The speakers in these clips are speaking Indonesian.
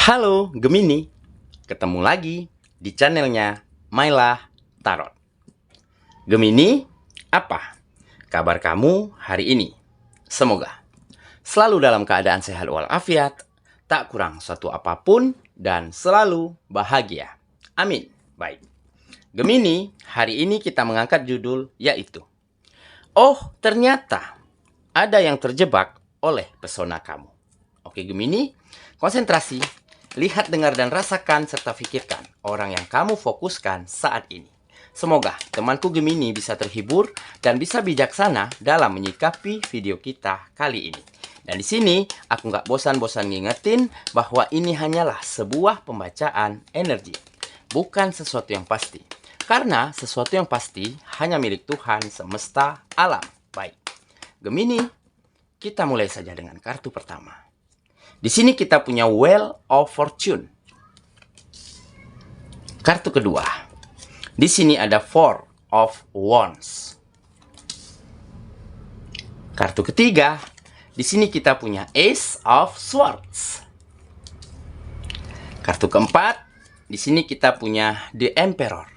Halo Gemini, ketemu lagi di channelnya Mylah Tarot. Gemini, apa kabar kamu hari ini? Semoga selalu dalam keadaan sehat walafiat, tak kurang suatu apapun, dan selalu bahagia. Amin. Baik, Gemini, hari ini kita mengangkat judul yaitu Oh, ternyata ada yang terjebak oleh pesona kamu. Oke Gemini, konsentrasi. Lihat, dengar, dan rasakan serta pikirkan orang yang kamu fokuskan saat ini. Semoga temanku Gemini bisa terhibur dan bisa bijaksana dalam menyikapi video kita kali ini. Dan di sini aku nggak bosan-bosan ngingetin bahwa ini hanyalah sebuah pembacaan energi, bukan sesuatu yang pasti. Karena sesuatu yang pasti hanya milik Tuhan semesta alam. Baik, Gemini, kita mulai saja dengan kartu pertama. Di sini kita punya Wheel of Fortune. Kartu kedua. Di sini ada Four of Wands. Kartu ketiga. Di sini kita punya Ace of Swords. Kartu keempat. Di sini kita punya The Emperor.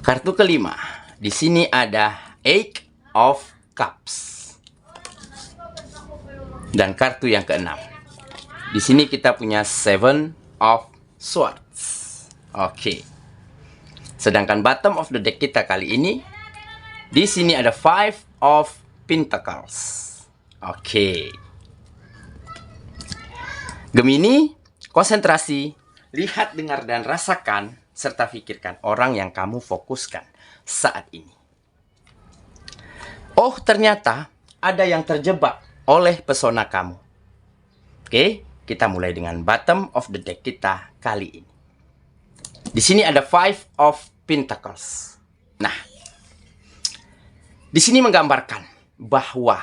Kartu kelima. Di sini ada Eight of Cups. Dan kartu yang keenam. Di sini kita punya Seven of Swords. Oke. Sedangkan bottom of the deck kita kali ini, di sini ada Five of Pentacles. Oke. Gemini, konsentrasi, lihat, dengar, dan rasakan serta pikirkan orang yang kamu fokuskan saat ini. Oh, ternyata ada yang terjebak oleh pesona kamu. Oke, kita mulai dengan bottom of the deck kita kali ini. Di sini ada Five of Pentacles. Nah, di sini menggambarkan bahwa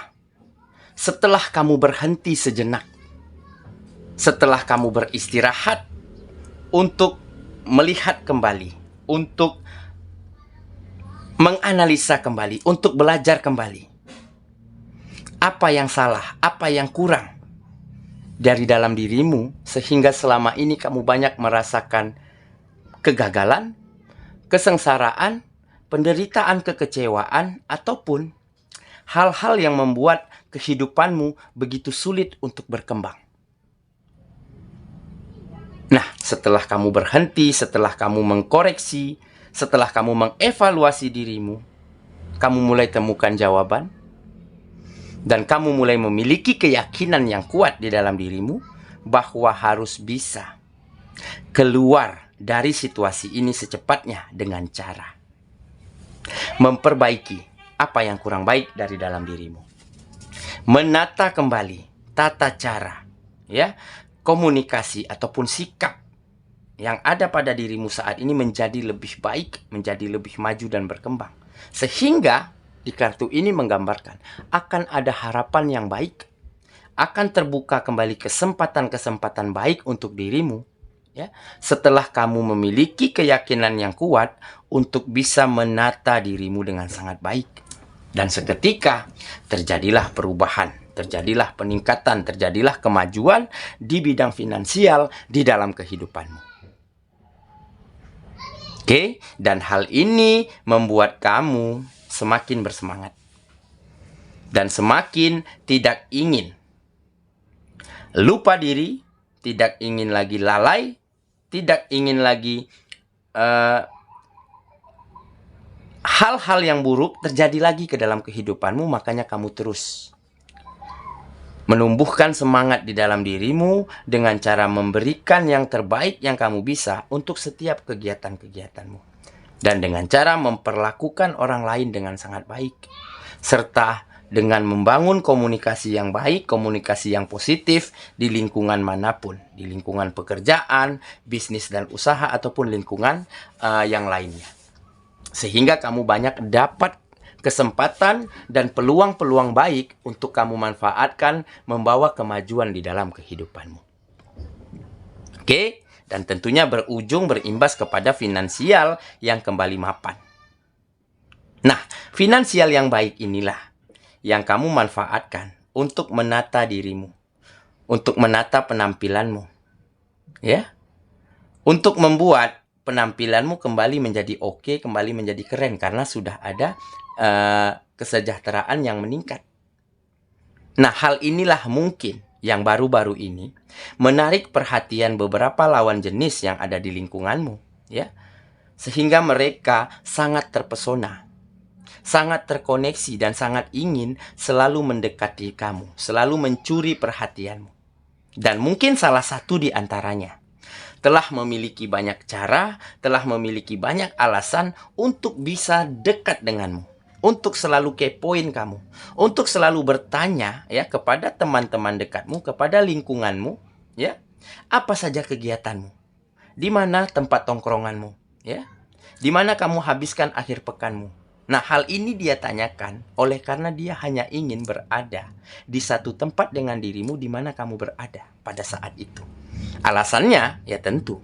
setelah kamu berhenti sejenak, setelah kamu beristirahat untuk melihat kembali, untuk menganalisa kembali, untuk belajar kembali, apa yang salah, apa yang kurang dari dalam dirimu, sehingga selama ini kamu banyak merasakan kegagalan, kesengsaraan, penderitaan, kekecewaan, ataupun hal-hal yang membuat kehidupanmu begitu sulit untuk berkembang. Nah, setelah kamu berhenti, setelah kamu mengkoreksi, setelah kamu mengevaluasi dirimu, kamu mulai temukan jawaban. Dan kamu mulai memiliki keyakinan yang kuat di dalam dirimu bahwa harus bisa keluar dari situasi ini secepatnya dengan cara memperbaiki apa yang kurang baik dari dalam dirimu. Menata kembali tata cara, ya, komunikasi ataupun sikap yang ada pada dirimu saat ini menjadi lebih baik, menjadi lebih maju dan berkembang. Sehingga di kartu ini menggambarkan akan ada harapan yang baik, akan terbuka kembali kesempatan-kesempatan baik untuk dirimu, ya, setelah kamu memiliki keyakinan yang kuat untuk bisa menata dirimu dengan sangat baik. Dan seketika terjadilah perubahan, terjadilah peningkatan, terjadilah kemajuan di bidang finansial di dalam kehidupanmu. Oke, dan hal ini membuat kamu semakin bersemangat dan semakin tidak ingin lupa diri, tidak ingin lagi lalai, tidak ingin lagi hal-hal yang buruk terjadi lagi ke dalam kehidupanmu. Makanya kamu terus menumbuhkan semangat di dalam dirimu dengan cara memberikan yang terbaik yang kamu bisa untuk setiap kegiatan-kegiatanmu. Dan dengan cara memperlakukan orang lain dengan sangat baik. Serta dengan membangun komunikasi yang baik, komunikasi yang positif di lingkungan manapun. Di lingkungan pekerjaan, bisnis dan usaha, ataupun lingkungan yang lainnya. Sehingga kamu banyak dapat kesempatan dan peluang-peluang baik untuk kamu manfaatkan membawa kemajuan di dalam kehidupanmu. Oke? Dan tentunya berimbas kepada finansial yang kembali mapan. Nah, finansial yang baik inilah yang kamu manfaatkan untuk menata dirimu, untuk menata penampilanmu, ya, untuk membuat penampilanmu kembali menjadi oke, kembali menjadi keren karena sudah ada kesejahteraan yang meningkat. Nah, hal inilah mungkin yang baru-baru ini menarik perhatian beberapa lawan jenis yang ada di lingkunganmu, ya, sehingga mereka sangat terpesona, sangat terkoneksi, dan sangat ingin selalu mendekati kamu, selalu mencuri perhatianmu. Dan mungkin salah satu di antaranya telah memiliki banyak cara, telah memiliki banyak alasan untuk bisa dekat denganmu, untuk selalu kepoin kamu, untuk selalu bertanya, ya, kepada teman-teman dekatmu, kepada lingkunganmu, ya, apa saja kegiatanmu, di mana tempat tongkronganmu, ya, di mana kamu habiskan akhir pekanmu. Nah, hal ini dia tanyakan oleh karena dia hanya ingin berada di satu tempat dengan dirimu di mana kamu berada pada saat itu. Alasannya, ya tentu,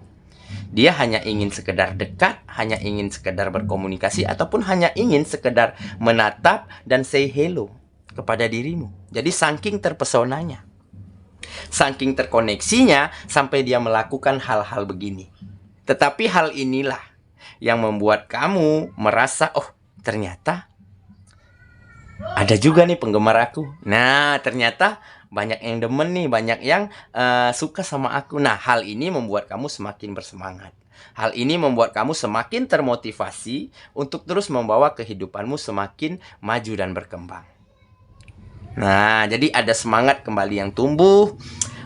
dia hanya ingin sekedar dekat, hanya ingin sekedar berkomunikasi, ataupun hanya ingin sekedar menatap dan say hello kepada dirimu. Jadi saking terpesonanya, saking terkoneksinya, sampai dia melakukan hal-hal begini. Tetapi hal inilah yang membuat kamu merasa, oh ternyata ada juga nih penggemar aku. Nah, ternyata banyak yang demen nih, banyak yang suka sama aku. Nah, hal ini membuat kamu semakin bersemangat. Hal ini membuat kamu semakin termotivasi untuk terus membawa kehidupanmu semakin maju dan berkembang. Nah, jadi ada semangat kembali yang tumbuh.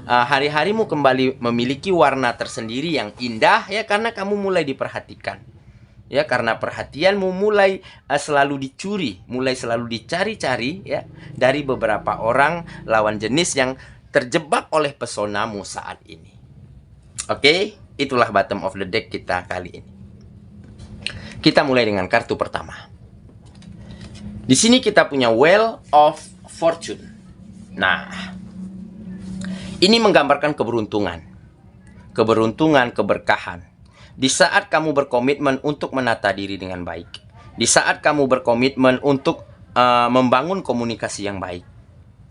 Hari-harimu kembali memiliki warna tersendiri yang indah, ya, karena kamu mulai diperhatikan. Ya, karena perhatianmu mulai selalu dicuri, mulai selalu dicari-cari, ya, dari beberapa orang lawan jenis yang terjebak oleh pesonamu saat ini. Oke, itulah bottom of the deck kita kali ini. Kita mulai dengan kartu pertama. Di sini kita punya Wheel of Fortune. Nah, ini menggambarkan keberuntungan. Keberuntungan, keberkahan. Di saat kamu berkomitmen untuk menata diri dengan baik, di saat kamu berkomitmen untuk membangun komunikasi yang baik,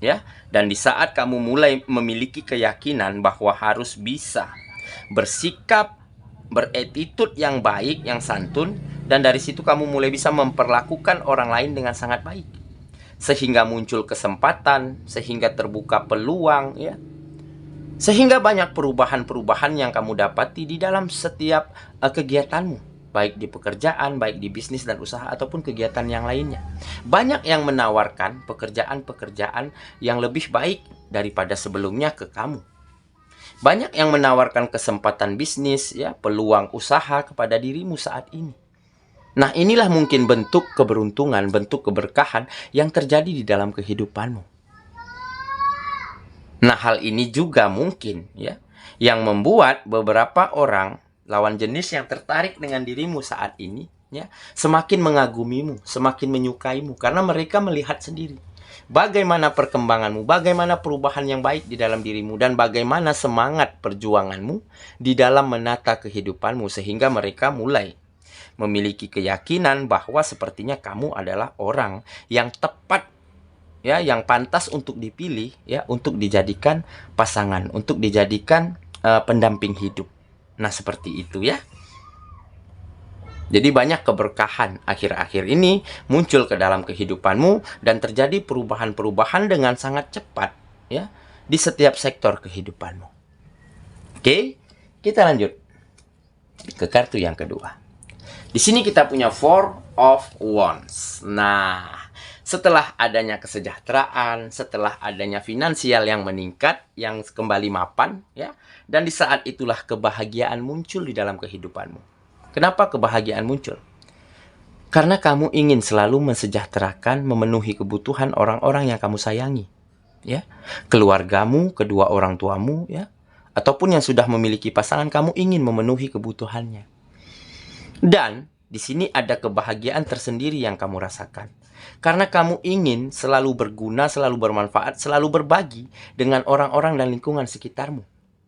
ya, dan di saat kamu mulai memiliki keyakinan bahwa harus bisa bersikap, beretitude yang baik, yang santun, dan dari situ kamu mulai bisa memperlakukan orang lain dengan sangat baik, sehingga muncul kesempatan, sehingga terbuka peluang, ya. Sehingga banyak perubahan-perubahan yang kamu dapati di dalam setiap kegiatanmu, baik di pekerjaan, baik di bisnis dan usaha, ataupun kegiatan yang lainnya. Banyak yang menawarkan pekerjaan-pekerjaan yang lebih baik daripada sebelumnya ke kamu. Banyak yang menawarkan kesempatan bisnis, ya, peluang usaha kepada dirimu saat ini. Nah, inilah mungkin bentuk keberuntungan, bentuk keberkahan yang terjadi di dalam kehidupanmu. Nah, hal ini juga mungkin, ya, yang membuat beberapa orang lawan jenis yang tertarik dengan dirimu saat ini, ya, semakin mengagumimu, semakin menyukaimu, karena mereka melihat sendiri bagaimana perkembanganmu, bagaimana perubahan yang baik di dalam dirimu, dan bagaimana semangat perjuanganmu di dalam menata kehidupanmu, sehingga mereka mulai memiliki keyakinan bahwa sepertinya kamu adalah orang yang tepat, ya, yang pantas untuk dipilih, ya, untuk dijadikan pasangan, untuk dijadikan pendamping hidup. Nah, seperti itu, ya. Jadi banyak keberkahan akhir-akhir ini muncul ke dalam kehidupanmu dan terjadi perubahan-perubahan dengan sangat cepat, ya, di setiap sektor kehidupanmu. Oke, kita lanjut ke kartu yang kedua. Di sini kita punya Four of Wands. Nah, setelah adanya kesejahteraan, setelah adanya finansial yang meningkat, yang kembali mapan, ya, dan di saat itulah kebahagiaan muncul di dalam kehidupanmu. Kenapa kebahagiaan muncul? Karena kamu ingin selalu mensejahterakan, memenuhi kebutuhan orang-orang yang kamu sayangi, ya, keluargamu, kedua orang tuamu, ya, ataupun yang sudah memiliki pasangan, kamu ingin memenuhi kebutuhannya. Dan di sini ada kebahagiaan tersendiri yang kamu rasakan. Karena kamu ingin selalu berguna, selalu bermanfaat, selalu berbagi dengan orang-orang dan lingkungan sekitarmu.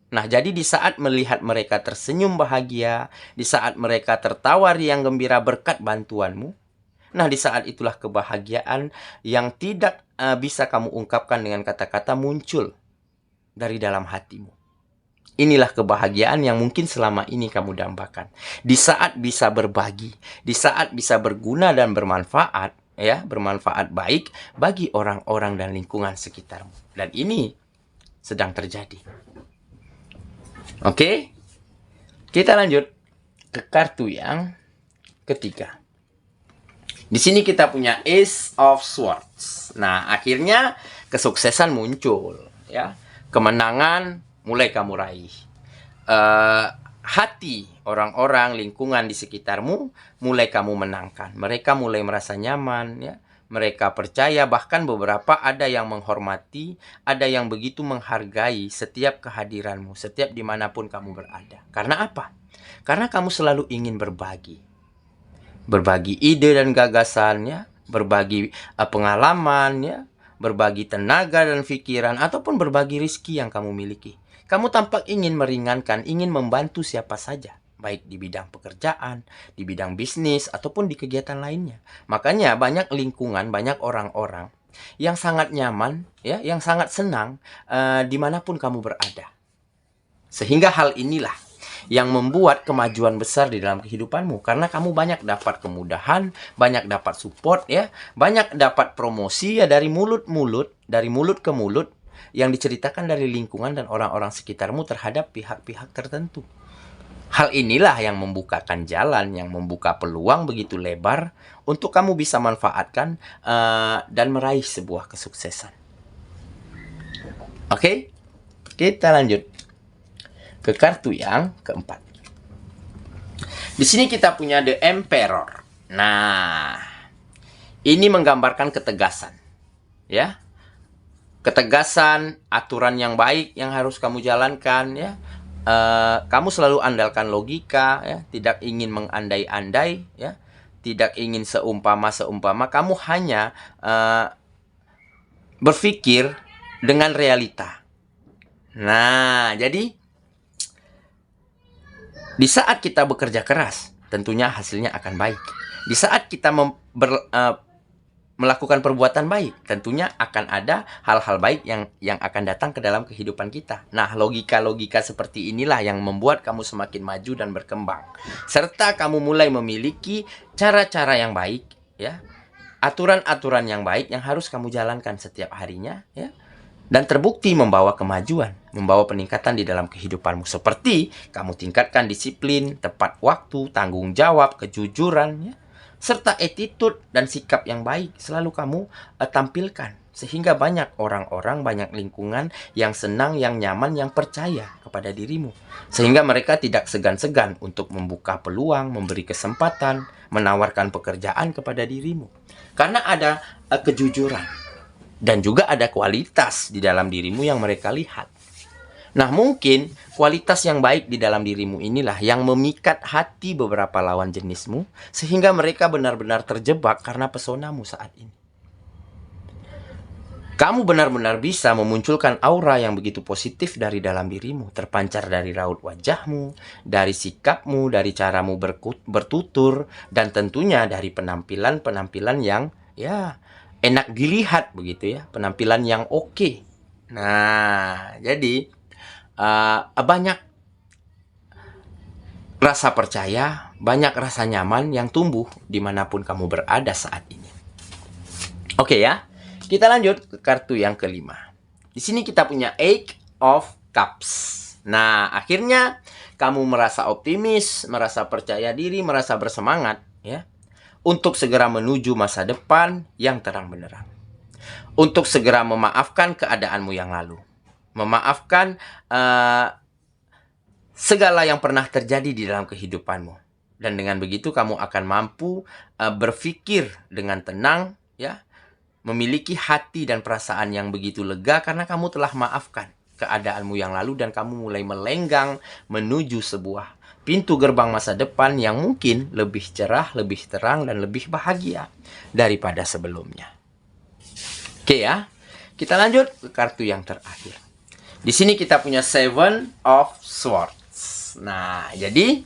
Nah, jadi di saat melihat mereka tersenyum bahagia, di saat mereka tertawa riang gembira berkat bantuanmu, nah, di saat itulah kebahagiaan yang tidak bisa kamu ungkapkan dengan kata-kata muncul dari dalam hatimu. Inilah kebahagiaan yang mungkin selama ini kamu dambakan. Di saat bisa berbagi, di saat bisa berguna dan bermanfaat, ya, bermanfaat baik bagi orang-orang dan lingkungan sekitarmu. Dan ini sedang terjadi. Oke, kita lanjut ke kartu yang ketiga. Di sini kita punya Ace of Swords. Nah, akhirnya kesuksesan muncul, ya. Kemenangan mulai kamu raih. Hati orang-orang lingkungan di sekitarmu mulai kamu menangkan. Mereka mulai merasa nyaman, ya. Mereka percaya, bahkan beberapa ada yang menghormati, ada yang begitu menghargai setiap kehadiranmu, setiap dimanapun kamu berada. Karena apa? Karena kamu selalu ingin berbagi. Berbagi ide dan gagasannya, berbagi pengalaman, ya, berbagi tenaga dan pikiran, ataupun berbagi rezeki yang kamu miliki. Kamu tampak ingin meringankan, ingin membantu siapa saja, baik di bidang pekerjaan, di bidang bisnis, ataupun di kegiatan lainnya. Makanya banyak lingkungan, banyak orang-orang yang sangat nyaman, ya, yang sangat senang dimanapun kamu berada. Sehingga hal inilah yang membuat kemajuan besar di dalam kehidupanmu, karena kamu banyak dapat kemudahan, banyak dapat support, ya, banyak dapat promosi, ya, dari mulut ke mulut yang diceritakan dari lingkungan dan orang-orang sekitarmu terhadap pihak-pihak tertentu. Hal inilah yang membukakan jalan, yang membuka peluang begitu lebar untuk kamu bisa manfaatkan dan meraih sebuah kesuksesan. Oke, kita lanjut ke kartu yang keempat. Di sini kita punya The Emperor. Nah, ini menggambarkan ketegasan, ya. Ketegasan, aturan yang baik yang harus kamu jalankan, ya. Kamu selalu andalkan logika, ya, tidak ingin mengandai-andai, ya. Tidak ingin seumpama. Kamu hanya berpikir dengan realita. Nah, jadi di saat kita bekerja keras, tentunya hasilnya akan baik. Di saat kita melakukan perbuatan baik, tentunya akan ada hal-hal baik yang akan datang ke dalam kehidupan kita. Nah, logika-logika seperti inilah yang membuat kamu semakin maju dan berkembang. Serta kamu mulai memiliki cara-cara yang baik, ya. Aturan-aturan yang baik yang harus kamu jalankan setiap harinya, ya. Dan terbukti membawa kemajuan, membawa peningkatan di dalam kehidupanmu. Seperti kamu tingkatkan disiplin, tepat waktu, tanggung jawab, kejujuran, ya, serta attitude dan sikap yang baik selalu kamu tampilkan. Sehingga banyak orang-orang, banyak lingkungan yang senang, yang nyaman, yang percaya kepada dirimu. Sehingga mereka tidak segan-segan untuk membuka peluang, memberi kesempatan, menawarkan pekerjaan kepada dirimu. Karena ada kejujuran. Dan juga ada kualitas di dalam dirimu yang mereka lihat. Nah, mungkin kualitas yang baik di dalam dirimu inilah yang memikat hati beberapa lawan jenismu, sehingga mereka benar-benar terjebak karena pesonamu saat ini. Kamu benar-benar bisa memunculkan aura yang begitu positif dari dalam dirimu, terpancar dari raut wajahmu, dari sikapmu, dari caramu bertutur, dan tentunya dari penampilan-penampilan yang, ya, enak dilihat begitu, ya, penampilan yang oke. Nah, jadi banyak rasa percaya, banyak rasa nyaman yang tumbuh dimanapun kamu berada saat ini. Oke, ya, kita lanjut ke kartu yang kelima. Di sini kita punya Eight of Cups. Nah, akhirnya kamu merasa optimis, merasa percaya diri, merasa bersemangat, ya, untuk segera menuju masa depan yang terang benderang. Untuk segera memaafkan keadaanmu yang lalu. Memaafkan segala yang pernah terjadi di dalam kehidupanmu. Dan dengan begitu kamu akan mampu berpikir dengan tenang, ya, memiliki hati dan perasaan yang begitu lega karena kamu telah maafkan keadaanmu yang lalu dan kamu mulai melenggang menuju sebuah pintu gerbang masa depan yang mungkin lebih cerah, lebih terang, dan lebih bahagia daripada sebelumnya. Oke, ya, kita lanjut ke kartu yang terakhir. Di sini kita punya Seven of Swords. Nah, jadi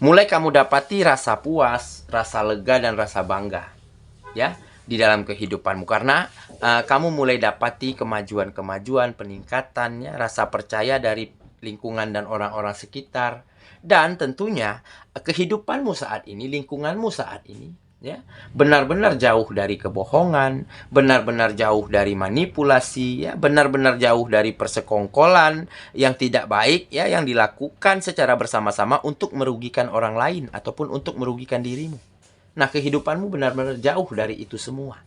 mulai kamu dapati rasa puas, rasa lega, dan rasa bangga, ya, di dalam kehidupanmu, karena kamu mulai dapati kemajuan-kemajuan, peningkatannya, rasa percaya dari lingkungan dan orang-orang sekitar, dan tentunya kehidupanmu saat ini, lingkunganmu saat ini, ya, benar-benar jauh dari kebohongan, benar-benar jauh dari manipulasi, ya, benar-benar jauh dari persekongkolan yang tidak baik, ya, yang dilakukan secara bersama-sama untuk merugikan orang lain ataupun untuk merugikan dirimu. Nah, kehidupanmu benar-benar jauh dari itu semua.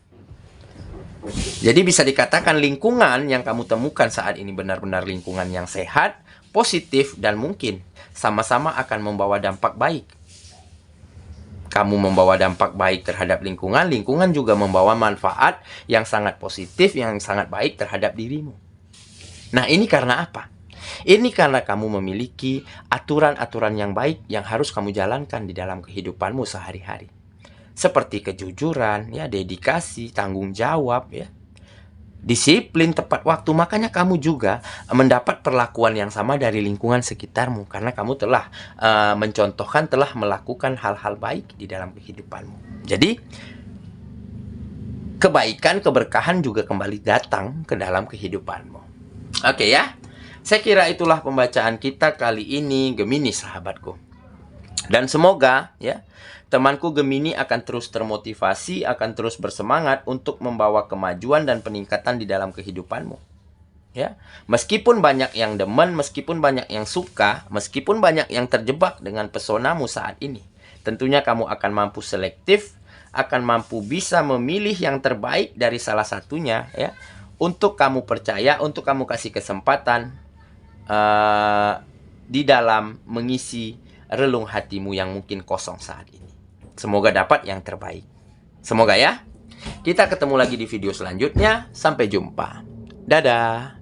Jadi bisa dikatakan lingkungan yang kamu temukan saat ini benar-benar lingkungan yang sehat, positif, dan mungkin sama-sama akan membawa dampak baik. Kamu membawa dampak baik terhadap lingkungan, lingkungan juga membawa manfaat yang sangat positif, yang sangat baik terhadap dirimu. Nah, ini karena apa? Ini karena kamu memiliki aturan-aturan yang baik yang harus kamu jalankan di dalam kehidupanmu sehari-hari. Seperti kejujuran, ya, dedikasi, tanggung jawab, ya, disiplin, tepat waktu. Makanya kamu juga mendapat perlakuan yang sama dari lingkungan sekitarmu, karena kamu telah mencontohkan, telah melakukan hal-hal baik di dalam kehidupanmu. Jadi kebaikan, keberkahan juga kembali datang ke dalam kehidupanmu. Oke ya, saya kira itulah pembacaan kita kali ini, Gemini sahabatku. Dan semoga, ya, temanku Gemini akan terus termotivasi, akan terus bersemangat untuk membawa kemajuan dan peningkatan di dalam kehidupanmu. Ya, meskipun banyak yang demen, meskipun banyak yang suka, meskipun banyak yang terjebak dengan pesonamu saat ini, tentunya kamu akan mampu selektif, akan mampu bisa memilih yang terbaik dari salah satunya, ya, untuk kamu percaya, untuk kamu kasih kesempatan di dalam mengisi relung hatimu yang mungkin kosong saat ini. Semoga dapat yang terbaik. Semoga ya. Kita ketemu lagi di video selanjutnya. Sampai jumpa. Dadah.